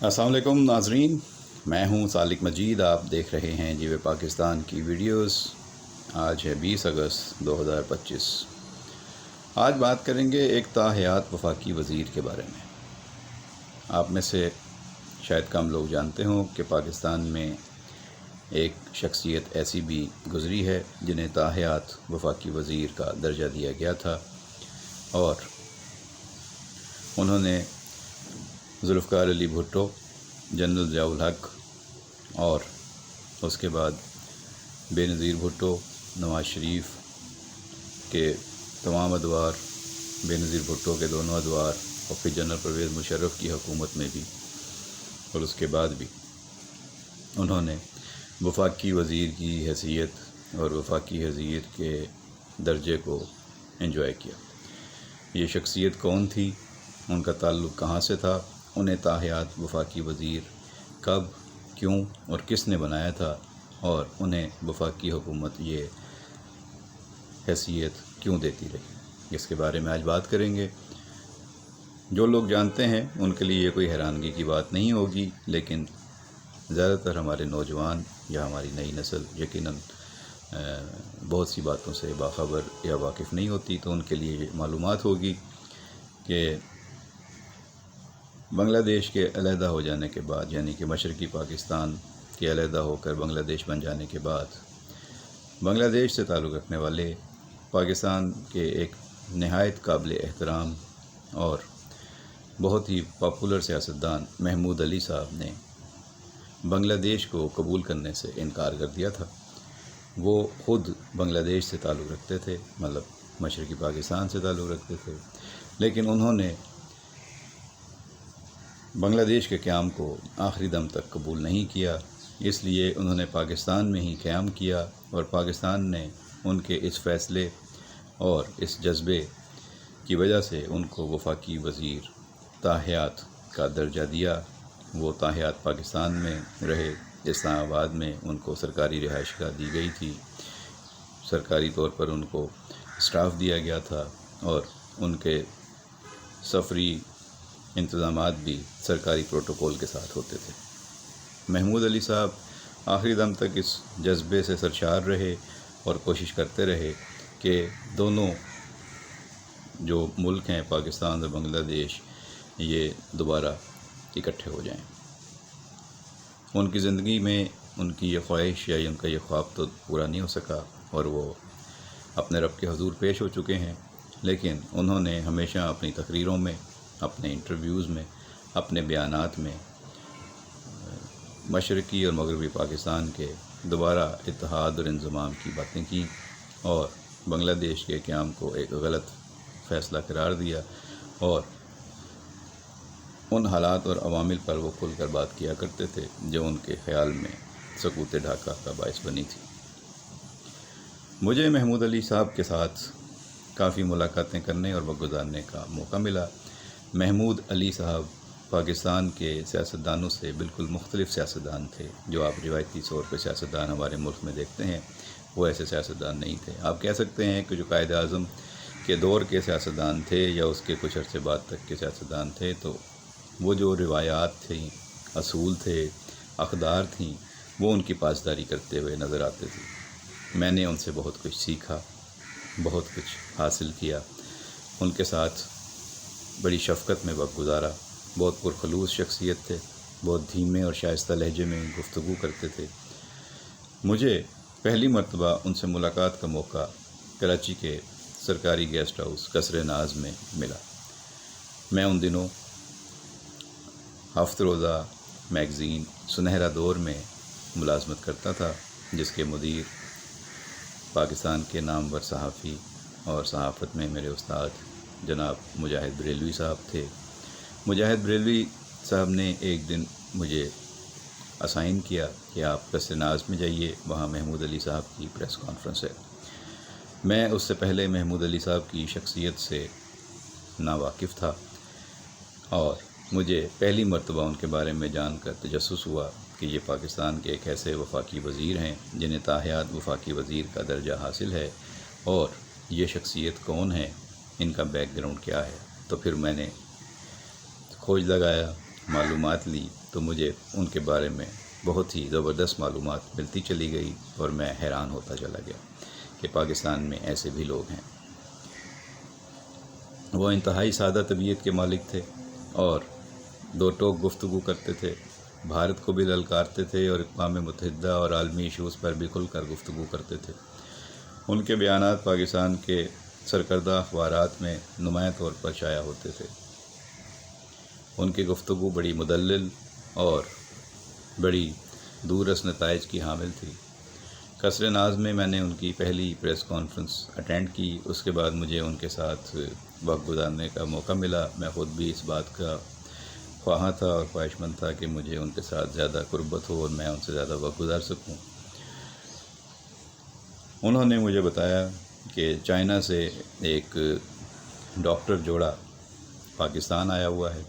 السلام علیکم ناظرین، میں ہوں سالک مجید۔ آپ دیکھ رہے ہیں جیو پاکستان کی ویڈیوز۔ آج ہے 20 اگست 2025۔ آج بات کریں گے ایک تاحیات وفاقی وزیر کے بارے میں۔ آپ میں سے شاید کم لوگ جانتے ہوں کہ پاکستان میں ایک شخصیت ایسی بھی گزری ہے جنہیں تاحیات وفاقی وزیر کا درجہ دیا گیا تھا، اور انہوں نے ذوالفقار علی بھٹو، جنرل ضیاء الحق اور اس کے بعد بے نظیر بھٹو، نواز شریف کے تمام ادوار، بے نظیر بھٹو کے دونوں ادوار، اور پھر جنرل پرویز مشرف کی حکومت میں بھی اور اس کے بعد بھی انہوں نے وفاقی وزیر کی حیثیت اور وفاقی وزیر کے درجے کو انجوائے کیا۔ یہ شخصیت کون تھی، ان کا تعلق کہاں سے تھا، انہیں تاحیات وفاقی وزیر کب، کیوں اور کس نے بنایا تھا، اور انہیں وفاقی حکومت یہ حیثیت کیوں دیتی رہی، اس کے بارے میں آج بات کریں گے۔ جو لوگ جانتے ہیں ان کے لیے یہ کوئی حیرانگی کی بات نہیں ہوگی، لیکن زیادہ تر ہمارے نوجوان یا ہماری نئی نسل یقیناً بہت سی باتوں سے باخبر یا واقف نہیں ہوتی، تو ان کے لیے یہ معلومات ہوگی کہ بنگلہ دیش کے علیحدہ ہو جانے کے بعد، یعنی کہ مشرقی پاکستان کے علیحدہ ہو کر بنگلہ دیش بن جانے کے بعد، بنگلہ دیش سے تعلق رکھنے والے پاکستان کے ایک نہایت قابل احترام اور بہت ہی پاپولر سیاستدان محمود علی صاحب نے بنگلہ دیش کو قبول کرنے سے انکار کر دیا تھا۔ وہ خود بنگلہ دیش سے تعلق رکھتے تھے، مطلب مشرقی پاکستان سے تعلق رکھتے تھے، لیکن انہوں نے بنگلہ دیش کے قیام کو آخری دم تک قبول نہیں کیا۔ اس لیے انہوں نے پاکستان میں ہی قیام کیا، اور پاکستان نے ان کے اس فیصلے اور اس جذبے کی وجہ سے ان کو وفاقی وزیر تاحیات کا درجہ دیا۔ وہ تاحیات پاکستان میں رہے، اسلام آباد میں ان کو سرکاری رہائش گاہ دی گئی تھی، سرکاری طور پر ان کو اسٹاف دیا گیا تھا، اور ان کے سفری انتظامات بھی سرکاری پروٹوکول کے ساتھ ہوتے تھے۔ محمود علی صاحب آخری دم تک اس جذبے سے سرشار رہے اور کوشش کرتے رہے کہ دونوں جو ملک ہیں، پاکستان اور بنگلہ دیش، یہ دوبارہ اکٹھے ہو جائیں۔ ان کی زندگی میں ان کی یہ خواہش یا ان کا یہ خواب تو پورا نہیں ہو سکا، اور وہ اپنے رب کے حضور پیش ہو چکے ہیں، لیکن انہوں نے ہمیشہ اپنی تقریروں میں، اپنے انٹرویوز میں، اپنے بیانات میں مشرقی اور مغربی پاکستان کے دوبارہ اتحاد اور انضمام کی باتیں کی، اور بنگلہ دیش کے قیام کو ایک غلط فیصلہ قرار دیا، اور ان حالات اور عوامل پر وہ کھل کر بات کیا کرتے تھے جو ان کے خیال میں سقوط ڈھاکہ کا باعث بنی تھی۔ مجھے محمود علی صاحب کے ساتھ کافی ملاقاتیں کرنے اور وقت گزارنے کا موقع ملا۔ محمود علی صاحب پاکستان کے سیاستدانوں سے بالکل مختلف سیاستدان تھے۔ جو آپ روایتی طور پہ سیاستدان ہمارے ملک میں دیکھتے ہیں، وہ ایسے سیاستدان نہیں تھے۔ آپ کہہ سکتے ہیں کہ جو قائد اعظم کے دور کے سیاستدان تھے یا اس کے کچھ عرصے بعد تک کے سیاستدان تھے، تو وہ جو روایات تھیں، اصول تھے، اقدار تھیں، وہ ان کی پاسداری کرتے ہوئے نظر آتے تھے۔ میں نے ان سے بہت کچھ سیکھا، بہت کچھ حاصل کیا۔ ان کے ساتھ بڑی شفقت میں وقت گزارا۔ بہت پرخلوص شخصیت تھے، بہت دھیمے اور شائستہ لہجے میں گفتگو کرتے تھے۔ مجھے پہلی مرتبہ ان سے ملاقات کا موقع کراچی کے سرکاری گیسٹ ہاؤس قصر ناز میں ملا۔ میں ان دنوں ہفت روزہ میگزین سنہرا دور میں ملازمت کرتا تھا، جس کے مدیر پاکستان کے نامور صحافی اور صحافت میں میرے استاد جناب مجاہد بریلوی صاحب تھے۔ مجاہد بریلوی صاحب نے ایک دن مجھے اسائن کیا کہ آپ قصر ناز میں جائیے، وہاں محمود علی صاحب کی پریس کانفرنس ہے۔ میں اس سے پہلے محمود علی صاحب کی شخصیت سے ناواقف تھا، اور مجھے پہلی مرتبہ ان کے بارے میں جان کر تجسس ہوا کہ یہ پاکستان کے ایک ایسے وفاقی وزیر ہیں جنہیں تاحیات وفاقی وزیر کا درجہ حاصل ہے، اور یہ شخصیت کون ہے، ان کا بیک گراؤنڈ کیا ہے۔ تو پھر میں نے کھوج لگایا، معلومات لی، تو مجھے ان کے بارے میں بہت ہی زبردست معلومات ملتی چلی گئی اور میں حیران ہوتا چلا گیا کہ پاکستان میں ایسے بھی لوگ ہیں۔ وہ انتہائی سادہ طبیعت کے مالک تھے اور دو ٹوک گفتگو کرتے تھے، بھارت کو بھی للکارتے تھے اور اقوام متحدہ اور عالمی ایشوز پر بھی کھل کر گفتگو کرتے تھے۔ ان کے بیانات پاکستان کے سرکردہ اخبارات میں نمایاں طور پر شائع ہوتے تھے۔ ان کی گفتگو بڑی مدلل اور بڑی دورس نتائج کی حامل تھی۔ قصر ناز میں میں نے ان کی پہلی پریس کانفرنس اٹینڈ کی۔ اس کے بعد مجھے ان کے ساتھ وقت گزارنے کا موقع ملا۔ میں خود بھی اس بات کا خواہاں تھا اور خواہش مند تھا کہ مجھے ان کے ساتھ زیادہ قربت ہو اور میں ان سے زیادہ وقت گزار سکوں۔ انہوں نے مجھے بتایا کہ چائنا سے ایک ڈاکٹر جوڑا پاکستان آیا ہوا ہے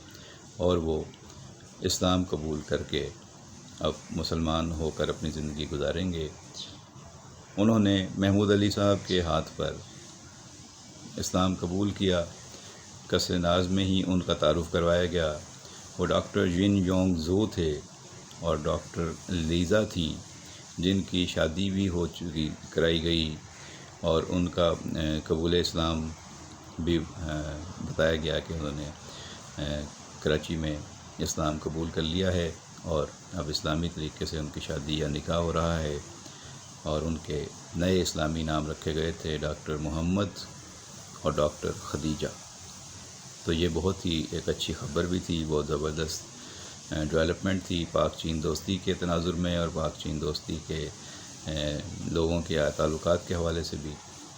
اور وہ اسلام قبول کر کے اب مسلمان ہو کر اپنی زندگی گزاریں گے۔ انہوں نے محمود علی صاحب کے ہاتھ پر اسلام قبول کیا۔ قصر ناز میں ہی ان کا تعارف کروایا گیا۔ وہ ڈاکٹر ین یونگ زو تھے اور ڈاکٹر لیزا تھی، جن کی شادی بھی کرائی گئی اور ان کا قبول اسلام بھی بتایا گیا کہ انہوں نے کراچی میں اسلام قبول کر لیا ہے اور اب اسلامی طریقے سے ان کی شادی یا نکاح ہو رہا ہے، اور ان کے نئے اسلامی نام رکھے گئے تھے ڈاکٹر محمد اور ڈاکٹر خدیجہ۔ تو یہ بہت ہی ایک اچھی خبر بھی تھی، بہت زبردست ڈیولپمنٹ تھی پاک چین دوستی کے تناظر میں اور پاک چین دوستی کے لوگوں کے تعلقات کے حوالے سے بھی۔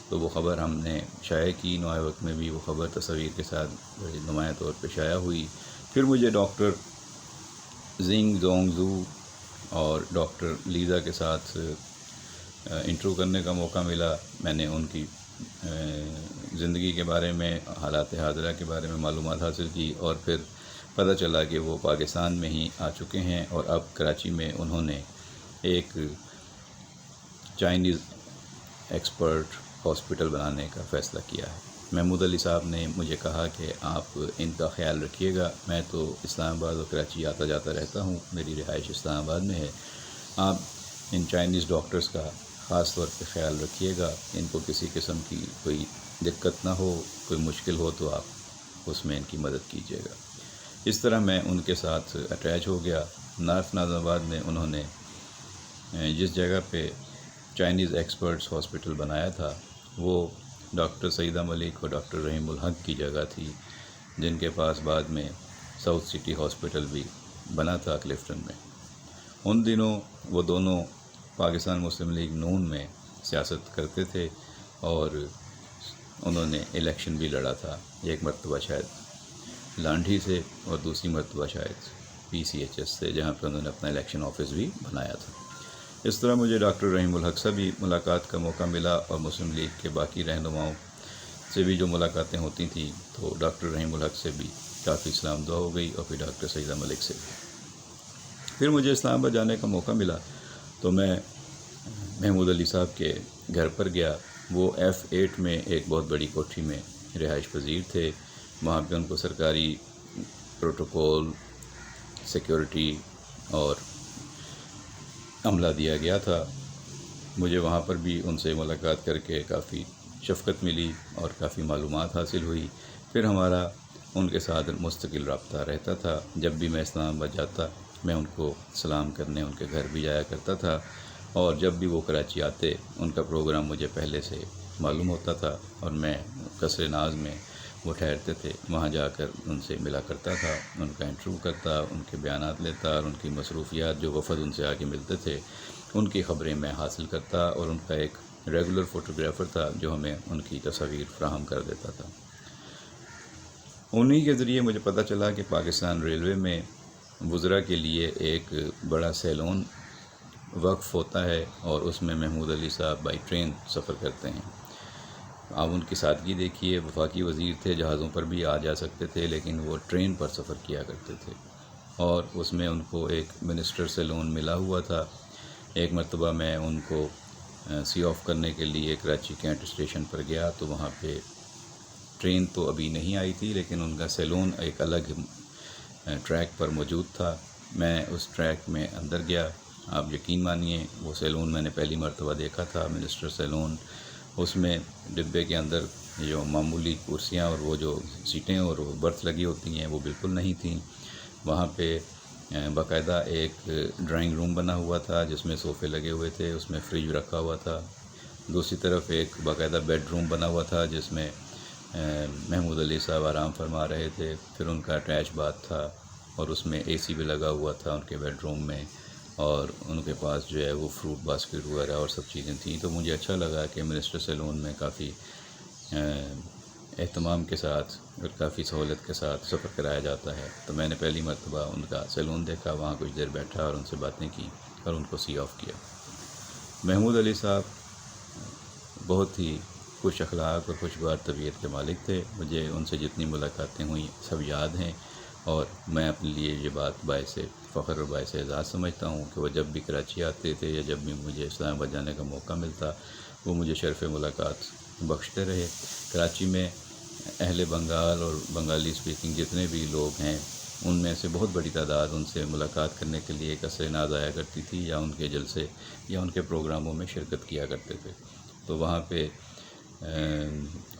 تو وہ خبر ہم نے شائع کی، نوئے وقت میں بھی وہ خبر تصاویر کے ساتھ بڑی نمایاں طور پہ شائع ہوئی۔ پھر مجھے ڈاکٹر زنگ زونگ زو اور ڈاکٹر لیزا کے ساتھ انٹرویو کرنے کا موقع ملا۔ میں نے ان کی زندگی کے بارے میں، حالات حاضرہ کے بارے میں معلومات حاصل کی اور پھر پتہ چلا کہ وہ پاکستان میں ہی آ چکے ہیں اور اب کراچی میں انہوں نے ایک چائنیز ایکسپرٹ ہاسپٹل بنانے کا فیصلہ کیا ہے۔ محمود علی صاحب نے مجھے کہا کہ آپ ان کا خیال رکھیے گا، میں تو اسلام آباد اور کراچی آتا جاتا رہتا ہوں، میری رہائش اسلام آباد میں ہے، آپ ان چائنیز ڈاکٹرز کا خاص طور پہ خیال رکھیے گا، ان کو کسی قسم کی کوئی دقت نہ ہو، کوئی مشکل ہو تو آپ اس میں ان کی مدد کیجیے گا۔ اس طرح میں ان کے ساتھ اٹیچ ہو گیا۔ نارتھ ناظم آباد میں انہوں نے جس جگہ پہ چائنیز ایکسپرٹس ہاسپٹل بنایا تھا وہ ڈاکٹر سعیدہ ملک اور ڈاکٹر رحیم الحق کی جگہ تھی، جن کے پاس بعد میں ساؤتھ سٹی ہاسپٹل بھی بنا تھا کلفٹن میں۔ ان دنوں وہ دونوں پاکستان مسلم لیگ نون میں سیاست کرتے تھے اور انہوں نے الیکشن بھی لڑا تھا، ایک مرتبہ شاید لانڈھی سے اور دوسری مرتبہ شاید PCHS سے، جہاں پہ انہوں نے اپنا الیکشن آفس بھی بنایا تھا۔ اس طرح مجھے ڈاکٹر رحیم الحق سے بھی ملاقات کا موقع ملا اور مسلم لیگ کے باقی رہنماؤں سے بھی جو ملاقاتیں ہوتی تھیں تو ڈاکٹر رحیم الحق سے بھی کافی اسلام دعا ہو گئی اور پھر ڈاکٹر سعیدہ ملک سے بھی۔ پھر مجھے اسلام آباد جانے کا موقع ملا تو میں محمود علی صاحب کے گھر پر گیا۔ وہ F8 میں ایک بہت بڑی کوٹھی میں رہائش پذیر تھے۔ وہاں پہ ان کو سرکاری پروٹوکول، سیکیورٹی اور عملہ دیا گیا تھا۔ مجھے وہاں پر بھی ان سے ملاقات کر کے کافی شفقت ملی اور کافی معلومات حاصل ہوئی۔ پھر ہمارا ان کے ساتھ مستقل رابطہ رہتا تھا۔ جب بھی میں اسلام آباد جاتا میں ان کو سلام کرنے ان کے گھر بھی جایا کرتا تھا، اور جب بھی وہ کراچی آتے ان کا پروگرام مجھے پہلے سے معلوم ہوتا تھا اور میں قصر ناز میں وہ ٹھہرتے تھے وہاں جا کر ان سے ملا کرتا تھا، ان کا انٹرویو کرتا، ان کے بیانات لیتا اور ان کی مصروفیات جو وفد ان سے آ کے ملتے تھے ان کی خبریں میں حاصل کرتا، اور ان کا ایک ریگولر فوٹوگرافر تھا جو ہمیں ان کی تصاویر فراہم کر دیتا تھا۔ انہی کے ذریعے مجھے پتہ چلا کہ پاکستان ریلوے میں وزراء کے لیے ایک بڑا سیلون وقف ہوتا ہے اور اس میں محمود علی صاحب بائی ٹرین سفر کرتے ہیں۔ آپ ان کی سادگی دیکھیے، وفاقی وزیر تھے، جہازوں پر بھی آ جا سکتے تھے لیکن وہ ٹرین پر سفر کیا کرتے تھے، اور اس میں ان کو ایک منسٹر سیلون ملا ہوا تھا۔ ایک مرتبہ میں ان کو سی آف کرنے کے لیے کراچی کینٹ اسٹیشن پر گیا تو وہاں پہ ٹرین تو ابھی نہیں آئی تھی لیکن ان کا سیلون ایک الگ ٹریک پر موجود تھا، میں اس ٹریک میں اندر گیا، آپ یقین مانیے وہ سیلون میں نے پہلی مرتبہ دیکھا تھا، منسٹر سیلون۔ اس میں ڈبے کے اندر جو معمولی کرسیاں اور وہ جو سیٹیں اور وہ برتھ لگی ہوتی ہیں وہ بالکل نہیں تھیں۔ وہاں پہ باقاعدہ ایک ڈرائنگ روم بنا ہوا تھا جس میں صوفے لگے ہوئے تھے، اس میں فریج رکھا ہوا تھا۔ دوسری طرف ایک باقاعدہ بیڈ روم بنا ہوا تھا جس میں محمود علی صاحب آرام فرما رہے تھے، پھر ان کا اٹیچ باتھ تھا اور اس میں اے سی بھی لگا ہوا تھا ان کے بیڈ روم میں، اور ان کے پاس جو ہے وہ فروٹ باسکٹ وغیرہ اور سب چیزیں تھیں۔ تو مجھے اچھا لگا کہ منسٹر سیلون میں کافی اہتمام کے ساتھ اور کافی سہولت کے ساتھ سفر کرایا جاتا ہے۔ تو میں نے پہلی مرتبہ ان کا سیلون دیکھا، وہاں کچھ دیر بیٹھا اور ان سے باتیں کی اور ان کو سی آف کیا۔ محمود علی صاحب بہت ہی خوش اخلاق اور خوشگوار طبیعت کے مالک تھے۔ مجھے ان سے جتنی ملاقاتیں ہوئیں سب یاد ہیں، اور میں اپنے لیے یہ بات باعث فخر اور باعث اعزاز سمجھتا ہوں کہ وہ جب بھی کراچی آتے تھے یا جب بھی مجھے اسلام آباد جانے کا موقع ملتا وہ مجھے شرف ملاقات بخشتے رہے۔ کراچی میں اہل بنگال اور بنگالی اسپیکنگ جتنے بھی لوگ ہیں ان میں سے بہت بڑی تعداد ان سے ملاقات کرنے کے لیے کثر ناز آیا کرتی تھی، یا ان کے جلسے یا ان کے پروگراموں میں شرکت کیا کرتے تھے۔ تو وہاں پہ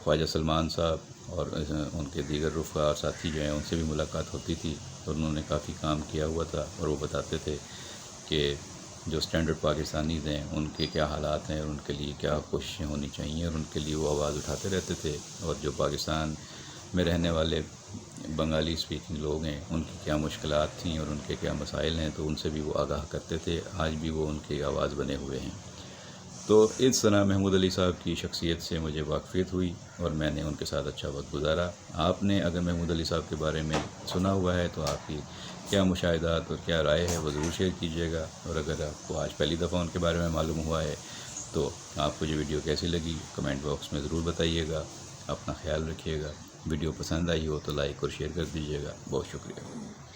خواجہ سلمان صاحب اور ان کے دیگر رفقا اور ساتھی جو ہیں ان سے بھی ملاقات ہوتی تھی، اور انہوں نے کافی کام کیا ہوا تھا، اور وہ بتاتے تھے کہ جو اسٹینڈرڈ پاکستانیز ہیں ان کے کیا حالات ہیں اور ان کے لیے کیا کوششیں ہونی چاہیے، اور ان کے لیے وہ آواز اٹھاتے رہتے تھے، اور جو پاکستان میں رہنے والے بنگالی اسپیکنگ لوگ ہیں ان کی کیا مشکلات تھیں اور ان کے کیا مسائل ہیں تو ان سے بھی وہ آگاہ کرتے تھے۔ آج بھی وہ ان کی آواز بنے ہوئے ہیں۔ تو اس طرح محمود علی صاحب کی شخصیت سے مجھے واقفیت ہوئی اور میں نے ان کے ساتھ اچھا وقت گزارا۔ آپ نے اگر محمود علی صاحب کے بارے میں سنا ہوا ہے تو آپ کی کیا مشاہدات اور کیا رائے ہے وہ ضرور شیئر کیجیے گا، اور اگر آپ کو آج پہلی دفعہ ان کے بارے میں معلوم ہوا ہے تو آپ کو یہ ویڈیو کیسی لگی کمنٹ باکس میں ضرور بتائیے گا۔ اپنا خیال رکھیے گا۔ ویڈیو پسند آئی ہو تو لائک اور شیئر کر دیجیے گا۔ بہت شکریہ۔